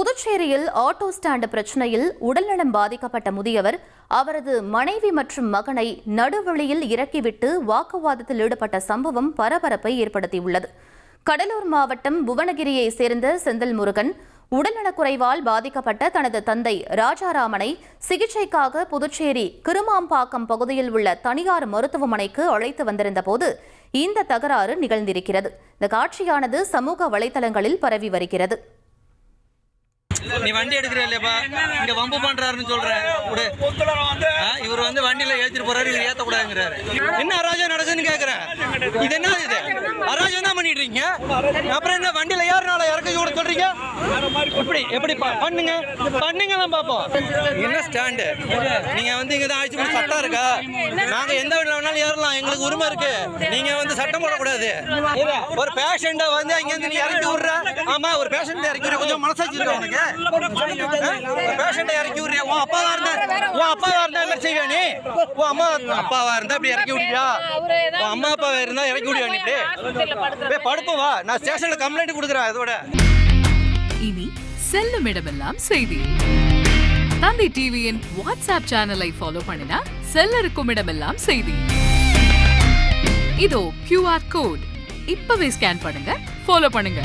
புதுச்சேரியில் auto stand பிரச்சினையில் உடல்நலம் பாதிக்கப்பட்ட முதியவர் அவரது மனைவி மற்றும் மகனை நடுவழியில் இறக்கிவிட்டு வாக்குவாதத்தில் ஈடுபட்ட சம்பவம் பரபரப்பை ஏற்படுத்தியுள்ளது. கடலூர் மாவட்டம் புவனகிரியை சேர்ந்த செந்தில் முருகன் உடல்நலக்குறைவால் பாதிக்கப்பட்ட தனது தந்தை ராஜாராமனை சிகிச்சைக்காக புதுச்சேரி கிருமாம்பாக்கம் பகுதியில் உள்ள தனியார் மருத்துவமனைக்கு அழைத்து வந்திருந்த போது இந்த தகராறு நிகழ்ந்திருக்கிறது. இந்த காட்சியானது சமூக வலைதளங்களில் பரவி வருகிறது. நீ வண்டி எடுக்கிறீப்பா, இங்க வம்பு பண்றாருன்னு சொல்றேன். இவர் வந்து வண்டியில ஏத்திட்டு போறாரு, இவர் ஏத்தக்கூடாதுங்கிறாரு. என்ன அராஜகம் நடக்குதுன்னு கேக்குறேன். இது என்ன இது அராஜகம் தான் பண்ணிட்டு இருக்கீங்க. அப்புறம் என்ன வண்டியில யாருனால இறக்க கூட சொல்றீங்க? எப்படி பண்ணுங்க தான் பாப்போம். என்ன ஸ்டாண்டு நீங்க வந்து இங்க தான் அழிச்சு போய் சட்டம் இருக்கா? நாங்க எந்த வீட்டுல வேணாலும் ஏறலாம், எங்களுக்கு உரிமை இருக்கு. நீங்க வந்து சட்டம் போடக்கூடாது. ஒரு பேஷண்ட வந்து அங்க இருந்து நீ இறக்கி விடுற. ஆமா, ஒரு பேஷண்ட் இறக்கி விடுற, கொஞ்சம் மனசாட்சி இருக்கா உனக்கு? பேஷண்ட இறக்கி விடுறியா? உன் அப்பாவா இருந்தா என்ன செய்வியா நீ? உன் அம்மா அப்பாவா இருந்தா இப்படி இறக்கி விடுவியா? உன் அம்மா அப்பாவா இருந்தா இறக்கி விடுவியா நீ? இப்படி படுப்போம் வா, நான் ஸ்டேஷன்ல கம்ப்ளைண்ட் கொடுக்குறேன். அதோட இனி செல்லும் இடமெல்லாம் செய்தி. தந்தி டிவியின் வாட்ஸ்அப் சேனலை ஃபாலோ பண்ணினா செல்ல இருக்கும் இடமெல்லாம் செய்தி. இதோ QR கோட் இப்பவே ஸ்கேன் பண்ணுங்க, ஃபாலோ பண்ணுங்க.